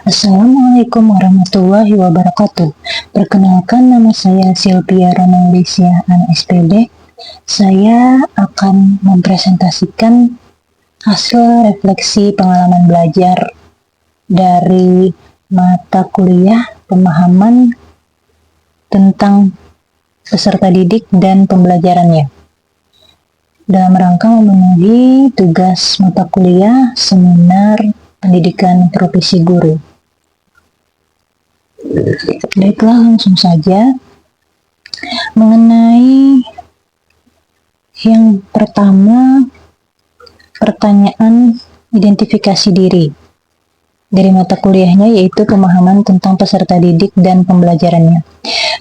Assalamualaikum warahmatullahi wabarakatuh. Perkenalkan, nama saya Sylvia Ronaldesia An SPD. Saya akan mempresentasikan hasil refleksi pengalaman belajar dari mata kuliah pemahaman tentang peserta didik dan pembelajarannya dalam rangka memenuhi tugas mata kuliah seminar pendidikan profesi guru. Baiklah, langsung saja. Mengenai yang pertama, pertanyaan identifikasi diri dari mata kuliahnya, yaitu pemahaman tentang peserta didik dan pembelajarannya.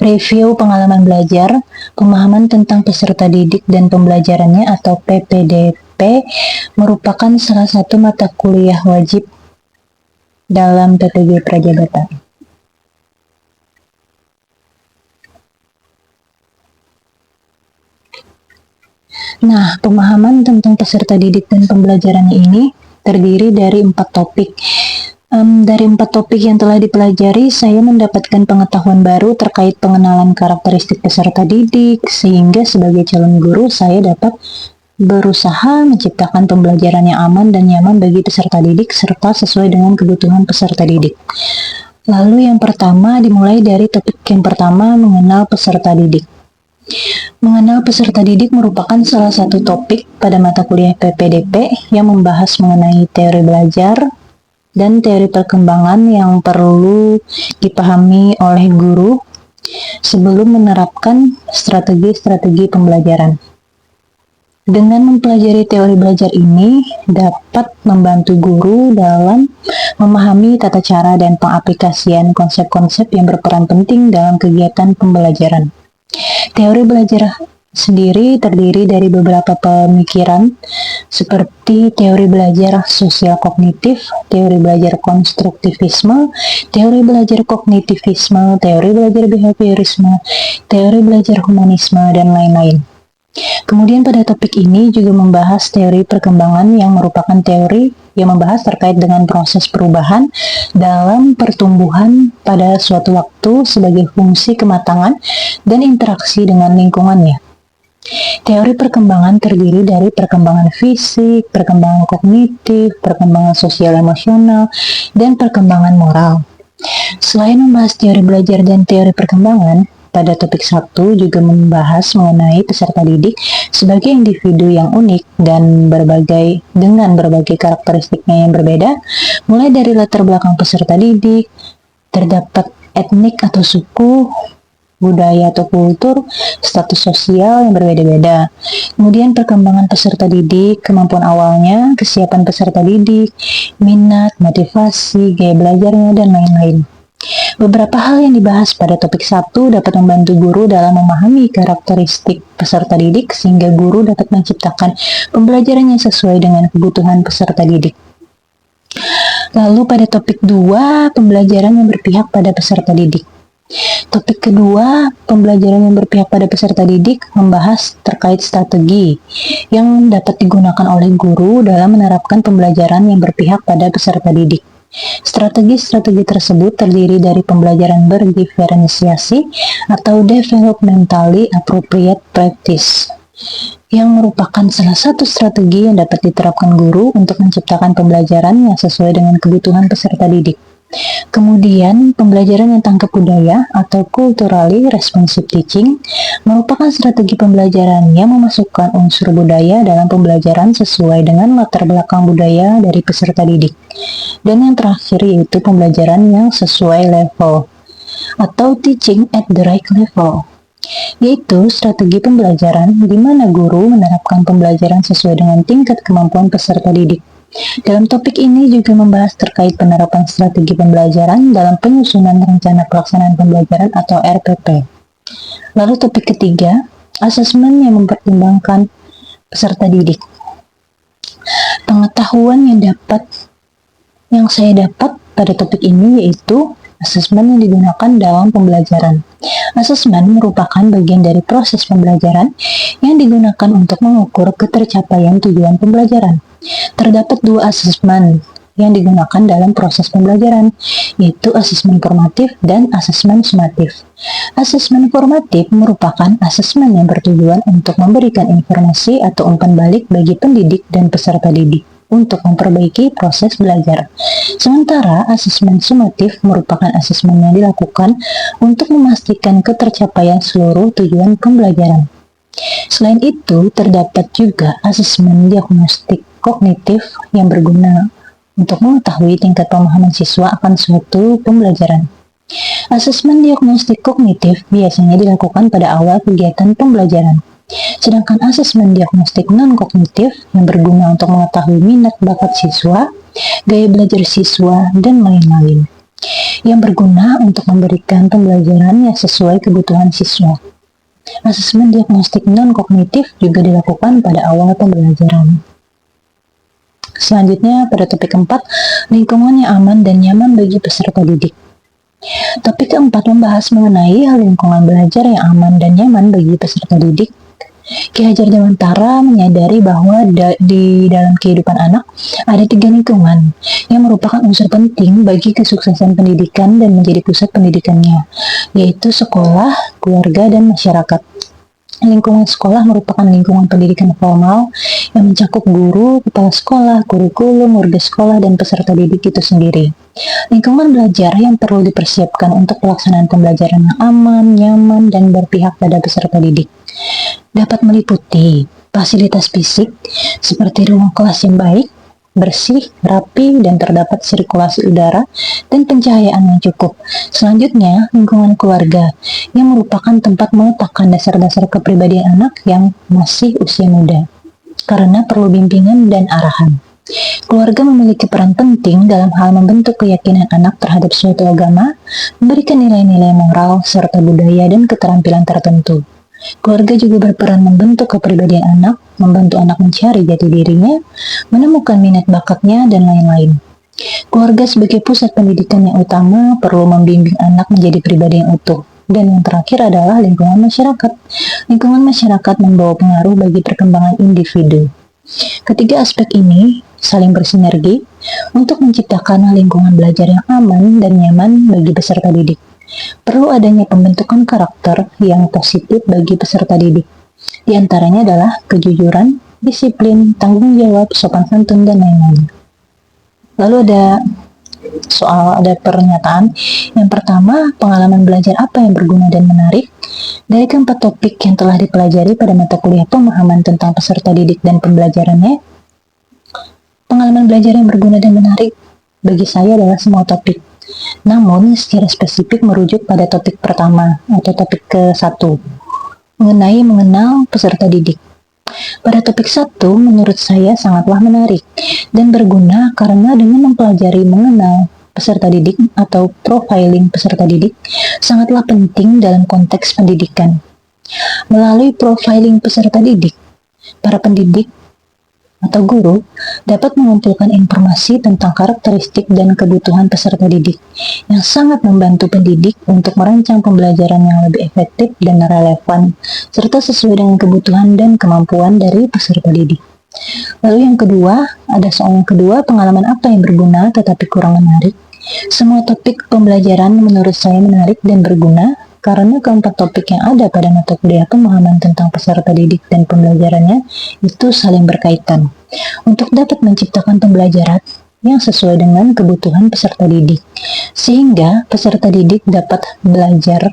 Review pengalaman belajar, pemahaman tentang peserta didik dan pembelajarannya atau PPDP merupakan salah satu mata kuliah wajib dalam PPG Prajabata. Nah, pemahaman tentang peserta didik dan pembelajarannya ini terdiri dari 4 topik. Dari 4 topik yang telah dipelajari, saya mendapatkan pengetahuan baru terkait pengenalan karakteristik peserta didik, sehingga sebagai calon guru saya dapat berusaha menciptakan pembelajaran yang aman dan nyaman bagi peserta didik serta sesuai dengan kebutuhan peserta didik. Lalu yang pertama, dimulai dari topik yang pertama, mengenal peserta didik. Mengenal peserta didik merupakan salah satu topik pada mata kuliah PPDP yang membahas mengenai teori belajar dan teori perkembangan yang perlu dipahami oleh guru sebelum menerapkan strategi-strategi pembelajaran. Dengan mempelajari teori belajar ini dapat membantu guru dalam memahami tata cara dan pengaplikasian konsep-konsep yang berperan penting dalam kegiatan pembelajaran. Teori belajar sendiri terdiri dari beberapa pemikiran seperti teori belajar sosial kognitif, teori belajar konstruktivisme, teori belajar kognitivisme, teori belajar behaviorisme, teori belajar humanisme, dan lain-lain. Kemudian pada topik ini juga membahas teori perkembangan yang merupakan teori yang membahas terkait dengan proses perubahan dalam pertumbuhan pada suatu waktu sebagai fungsi kematangan dan interaksi dengan lingkungannya. Teori perkembangan terdiri dari perkembangan fisik, perkembangan kognitif, perkembangan sosial emosional, dan perkembangan moral. Selain membahas teori belajar dan teori perkembangan, pada topik 1 juga membahas mengenai peserta didik sebagai individu yang unik dan dengan berbagai karakteristiknya yang berbeda, mulai dari latar belakang peserta didik, terdapat etnik atau suku, budaya atau kultur, status sosial yang berbeda-beda. Kemudian perkembangan peserta didik, kemampuan awalnya, kesiapan peserta didik, minat, motivasi, gaya belajarnya, dan lain-lain. Beberapa hal yang dibahas pada topik 1 dapat membantu guru dalam memahami karakteristik peserta didik sehingga guru dapat menciptakan pembelajaran yang sesuai dengan kebutuhan peserta didik. Lalu pada topik 2, pembelajaran yang berpihak pada peserta didik. Topik kedua, pembelajaran yang berpihak pada peserta didik, membahas terkait strategi yang dapat digunakan oleh guru dalam menerapkan pembelajaran yang berpihak pada peserta didik. Strategi-strategi tersebut terdiri dari pembelajaran berdiferensiasi atau developmentally appropriate practice, yang merupakan salah satu strategi yang dapat diterapkan guru untuk menciptakan pembelajaran yang sesuai dengan kebutuhan peserta didik. Kemudian, pembelajaran yang tangkap budaya atau culturally responsive teaching merupakan strategi pembelajaran yang memasukkan unsur budaya dalam pembelajaran sesuai dengan latar belakang budaya dari peserta didik. Dan yang terakhir yaitu pembelajaran yang sesuai level atau teaching at the right level, yaitu strategi pembelajaran di mana guru menerapkan pembelajaran sesuai dengan tingkat kemampuan peserta didik. Dalam topik ini juga membahas terkait penerapan strategi pembelajaran dalam penyusunan rencana pelaksanaan pembelajaran atau RPP. Lalu topik ketiga, asesmen yang mempertimbangkan peserta didik. Pengetahuan yang saya dapat pada topik ini yaitu asesmen yang digunakan dalam pembelajaran. Asesmen merupakan bagian dari proses pembelajaran yang digunakan untuk mengukur ketercapaian tujuan pembelajaran. Terdapat 2 asesmen, yang digunakan dalam proses pembelajaran, yaitu asesmen formatif dan asesmen sumatif. Asesmen formatif merupakan asesmen yang bertujuan untuk memberikan informasi atau umpan balik bagi pendidik dan peserta didik untuk memperbaiki proses belajar. Sementara asesmen sumatif merupakan asesmen yang dilakukan untuk memastikan ketercapaian seluruh tujuan pembelajaran. Selain itu, terdapat juga asesmen diagnostik kognitif yang berguna untuk mengetahui tingkat pemahaman siswa akan suatu pembelajaran. Asesmen diagnostik kognitif biasanya dilakukan pada awal kegiatan pembelajaran. Sedangkan asesmen diagnostik non-kognitif yang berguna untuk mengetahui minat bakat siswa, gaya belajar siswa, dan lain-lain. Yang berguna untuk memberikan pembelajaran yang sesuai kebutuhan siswa. Asesmen diagnostik non-kognitif juga dilakukan pada awal pembelajaran. Selanjutnya, pada topik keempat, lingkungan yang aman dan nyaman bagi peserta didik. Topik keempat membahas mengenai lingkungan belajar yang aman dan nyaman bagi peserta didik. Ki Hajar Dewantara menyadari bahwa di dalam kehidupan anak ada 3 lingkungan yang merupakan unsur penting bagi kesuksesan pendidikan dan menjadi pusat pendidikannya, yaitu sekolah, keluarga, dan masyarakat. Lingkungan sekolah merupakan lingkungan pendidikan formal yang mencakup guru, kepala sekolah, kurikulum, warga sekolah, dan peserta didik itu sendiri. Lingkungan belajar yang perlu dipersiapkan untuk pelaksanaan pembelajaran yang aman, nyaman, dan berpihak pada peserta didik dapat meliputi fasilitas fisik seperti ruang kelas yang baik, bersih, rapi, dan terdapat sirkulasi udara dan pencahayaan yang cukup. Selanjutnya, lingkungan keluarga yang merupakan tempat meletakkan dasar-dasar kepribadian anak yang masih usia muda karena perlu bimbingan dan arahan. Keluarga memiliki peran penting dalam hal membentuk keyakinan anak terhadap suatu agama, memberikan nilai-nilai moral serta budaya dan keterampilan tertentu. Keluarga juga berperan membentuk kepribadian anak, membantu anak mencari jati dirinya, menemukan minat bakatnya, dan lain-lain. Keluarga sebagai pusat pendidikan yang utama perlu membimbing anak menjadi pribadi yang utuh. Dan yang terakhir adalah lingkungan masyarakat. Lingkungan masyarakat membawa pengaruh bagi perkembangan individu. Ketiga aspek ini saling bersinergi untuk menciptakan lingkungan belajar yang aman dan nyaman bagi peserta didik. Perlu adanya pembentukan karakter yang positif bagi peserta didik. Di antaranya adalah kejujuran, disiplin, tanggung jawab, sopan santun, dan lain-lain. Lalu ada pernyataan. Yang pertama, pengalaman belajar apa yang berguna dan menarik? Dari keempat topik yang telah dipelajari pada mata kuliah pemahaman tentang peserta didik dan pembelajarannya, pengalaman belajar yang berguna dan menarik bagi saya adalah semua topik. Namun, secara spesifik merujuk pada topik pertama atau topik ke-1 mengenai mengenal peserta didik. Pada topik 1, menurut saya sangatlah menarik dan berguna karena dengan mempelajari mengenal peserta didik atau profiling peserta didik sangatlah penting dalam konteks pendidikan. Melalui profiling peserta didik, para pendidik atau guru dapat mengumpulkan informasi tentang karakteristik dan kebutuhan peserta didik yang sangat membantu pendidik untuk merancang pembelajaran yang lebih efektif dan relevan serta sesuai dengan kebutuhan dan kemampuan dari peserta didik. Lalu yang kedua, ada soal yang kedua, pengalaman apa yang berguna tetapi kurang menarik. Semua topik pembelajaran menurut saya menarik dan berguna karena keempat topik yang ada pada mata kuliah pemahaman tentang peserta didik dan pembelajarannya itu saling berkaitan untuk dapat menciptakan pembelajaran yang sesuai dengan kebutuhan peserta didik, sehingga peserta didik dapat belajar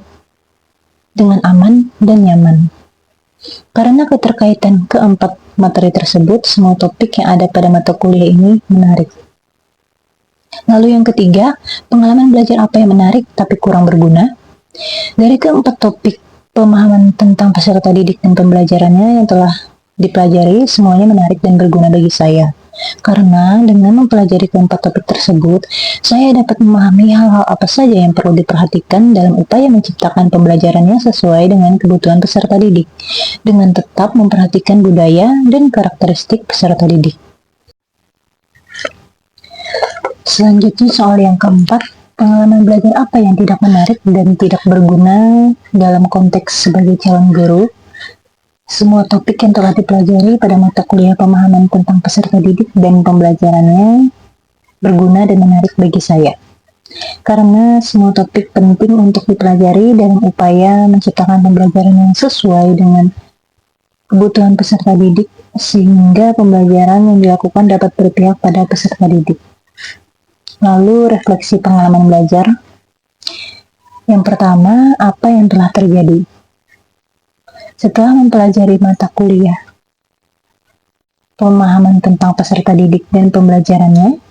dengan aman dan nyaman. Karena keterkaitan keempat materi tersebut, semua topik yang ada pada mata kuliah ini menarik. Lalu yang ketiga, pengalaman belajar apa yang menarik tapi kurang berguna? Dari keempat topik pemahaman tentang peserta didik dan pembelajarannya yang telah dipelajari, semuanya menarik dan berguna bagi saya. Karena dengan mempelajari keempat topik tersebut, saya dapat memahami hal-hal apa saja yang perlu diperhatikan dalam upaya menciptakan pembelajarannya sesuai dengan kebutuhan peserta didik, dengan tetap memperhatikan budaya dan karakteristik peserta didik. Selanjutnya soal yang keempat, pengalaman belajar apa yang tidak menarik dan tidak berguna dalam konteks sebagai calon guru? Semua topik yang telah dipelajari pada mata kuliah pemahaman tentang peserta didik dan pembelajarannya berguna dan menarik bagi saya. Karena semua topik penting untuk dipelajari dalam upaya menciptakan pembelajaran yang sesuai dengan kebutuhan peserta didik, sehingga pembelajaran yang dilakukan dapat berpihak pada peserta didik. Lalu refleksi pengalaman belajar. Yang pertama, apa yang telah terjadi? Setelah mempelajari mata kuliah, pemahaman tentang peserta didik dan pembelajarannya,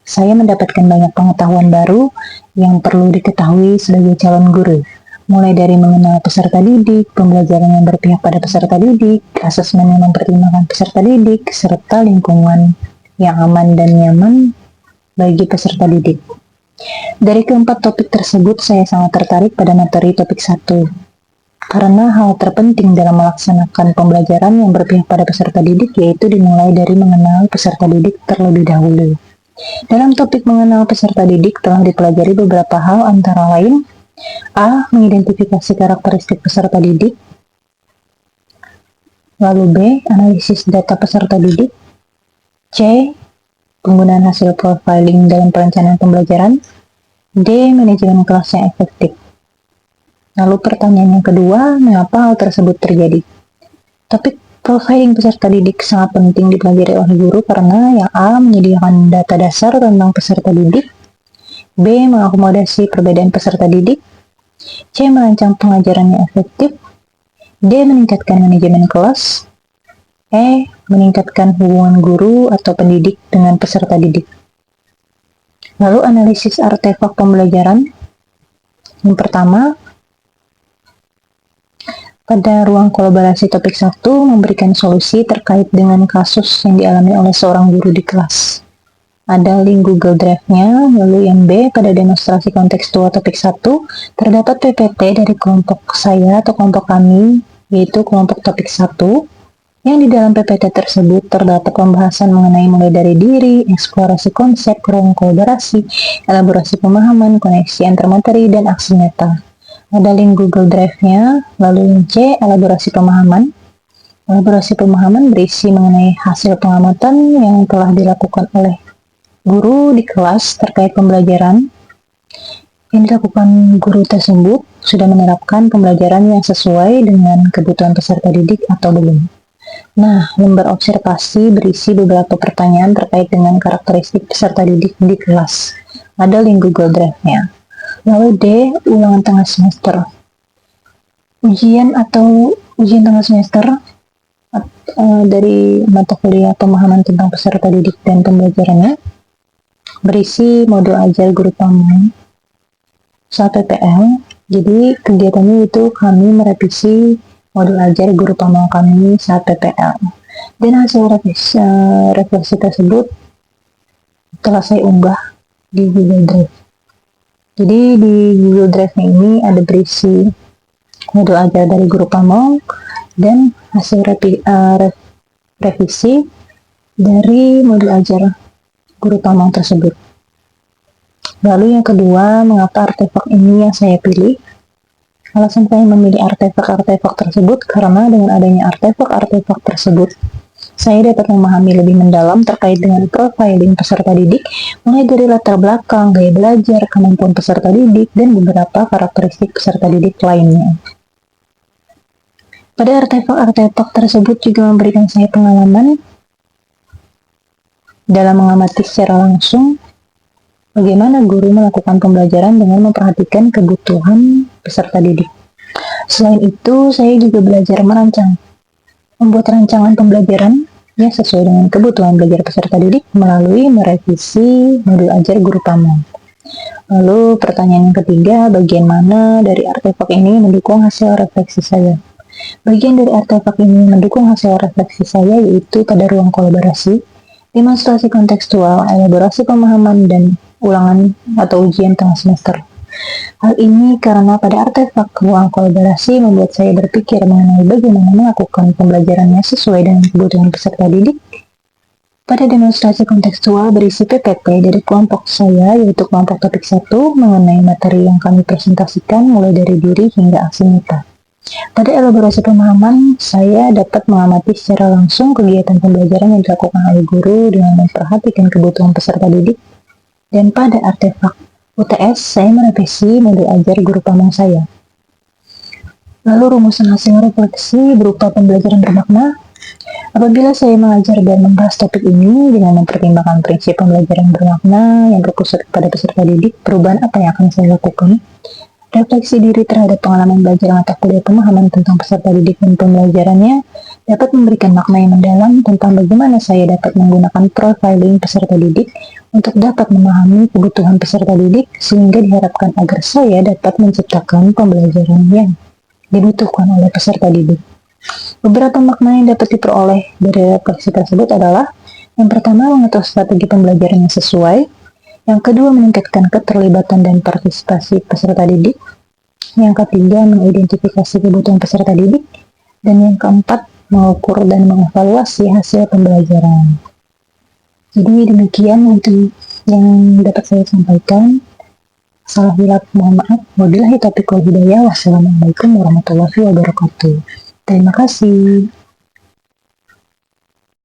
saya mendapatkan banyak pengetahuan baru yang perlu diketahui sebagai calon guru. Mulai dari mengenal peserta didik, pembelajaran yang berpihak pada peserta didik, asesmen yang mempertimbangkan peserta didik, serta lingkungan yang aman dan nyaman bagi peserta didik. Dari keempat topik tersebut, saya sangat tertarik pada materi topik 1. Karena hal terpenting dalam melaksanakan pembelajaran yang berpihak pada peserta didik yaitu dimulai dari mengenal peserta didik terlebih dahulu. Dalam topik mengenal peserta didik telah dipelajari beberapa hal antara lain: A. Mengidentifikasi karakteristik peserta didik. Lalu B. Analisis data peserta didik. C. Penggunaan hasil profiling dalam perencanaan pembelajaran. D. Manajemen kelas yang efektif. Lalu pertanyaan yang kedua, mengapa hal tersebut terjadi? Topik profiling peserta didik sangat penting dipelajari oleh guru karena yang A. Menyediakan data dasar tentang peserta didik. B. Mengakomodasi perbedaan peserta didik. C. Merancang pengajaran yang efektif. D. Meningkatkan manajemen kelas. E. Meningkatkan hubungan guru atau pendidik dengan peserta didik. Lalu analisis artefak pembelajaran. Yang pertama, pada ruang kolaborasi topik 1 memberikan solusi terkait dengan kasus yang dialami oleh seorang guru di kelas. Ada link Google Drive-nya. Lalu yang B, pada demonstrasi kontekstual topik 1 terdapat PPT dari kelompok saya atau kelompok kami, yaitu kelompok topik 1, yang di dalam PPT tersebut terdapat pembahasan mengenai mulai dari diri, eksplorasi konsep, ruang kolaborasi, elaborasi pemahaman, koneksi antar materi, dan aksi nyata. Ada link Google Drive-nya. Lalu yang C, elaborasi pemahaman. Elaborasi pemahaman berisi mengenai hasil pengamatan yang telah dilakukan oleh guru di kelas terkait pembelajaran. Yang dilakukan guru tersebut sudah menerapkan pembelajaran yang sesuai dengan kebutuhan peserta didik atau belum. Nah, lembar observasi berisi beberapa pertanyaan terkait dengan karakteristik peserta didik di kelas. Ada link Google Drive-nya. Lalu D, ulangan tengah semester. Ujian tengah semester dari mata kuliah pemahaman tentang peserta didik dan pembelajarannya berisi modul ajar guru paman saat PPL. Jadi kegiatannya itu kami merevisi modul ajar guru paman kami saat PPL. Dan hasil refleksi tersebut telah saya unggah di Google Drive. Jadi di Google Drive ini ada berisi modul ajar dari guru paman dan hasil revisi dari modul ajar guru paman tersebut. Lalu yang kedua, mengapa artefak ini yang saya pilih? Alasan saya memilih artefak-artefak tersebut karena dengan adanya artefak-artefak tersebut, saya dapat memahami lebih mendalam terkait dengan profiling peserta didik, mulai dari latar belakang, gaya belajar, kemampuan peserta didik, dan beberapa karakteristik peserta didik lainnya. Pada artefak-artefak tersebut juga memberikan saya pengalaman dalam mengamati secara langsung bagaimana guru melakukan pembelajaran dengan memperhatikan kebutuhan peserta didik. Selain itu, saya juga belajar membuat rancangan pembelajaran yang sesuai dengan kebutuhan belajar peserta didik melalui merevisi modul ajar guru paman. Lalu pertanyaan yang ketiga, bagian mana dari artefak ini mendukung hasil refleksi saya? Bagian dari artefak ini mendukung hasil refleksi saya yaitu pada ruang kolaborasi, demonstrasi kontekstual, elaborasi pemahaman, dan ulangan atau ujian tengah semester. Hal ini karena pada artefak ruang kolaborasi membuat saya berpikir mengenai bagaimana melakukan pembelajarannya sesuai dengan kebutuhan peserta didik. Pada demonstrasi kontekstual berisi PPT dari kelompok saya, yaitu kelompok topik 1, mengenai materi yang kami presentasikan mulai dari diri hingga aksi nyata. Pada elaborasi pemahaman, saya dapat mengamati secara langsung kegiatan pembelajaran yang dilakukan oleh guru dengan memperhatikan kebutuhan peserta didik Dan pada artefak UTS, saya merevisi modul ajar guru pamong saya. Lalu rumusan hasil refleksi berupa pembelajaran bermakna. Apabila saya mengajar dan membahas topik ini dengan mempertimbangkan prinsip pembelajaran bermakna yang berpusat pada peserta didik, perubahan apa yang akan saya lakukan? Refleksi diri terhadap pengalaman belajar mata kuliah pemahaman tentang peserta didik dan pembelajarannya dapat memberikan makna yang mendalam tentang bagaimana saya dapat menggunakan profiling peserta didik untuk dapat memahami kebutuhan peserta didik sehingga diharapkan agar saya dapat menciptakan pembelajaran yang dibutuhkan oleh peserta didik. Beberapa makna yang dapat diperoleh dari refleksi tersebut adalah: yang pertama, mengatur strategi pembelajaran yang sesuai; yang kedua, meningkatkan keterlibatan dan partisipasi peserta didik; yang ketiga, mengidentifikasi kebutuhan peserta didik; dan yang keempat, mengukur dan mengevaluasi hasil pembelajaran. Jadi demikian untuk yang dapat saya sampaikan. Salah hilaf mohon maaf. Wabillahi taufiq wal hidayah. Wassalamualaikum warahmatullahi wabarakatuh. Terima kasih.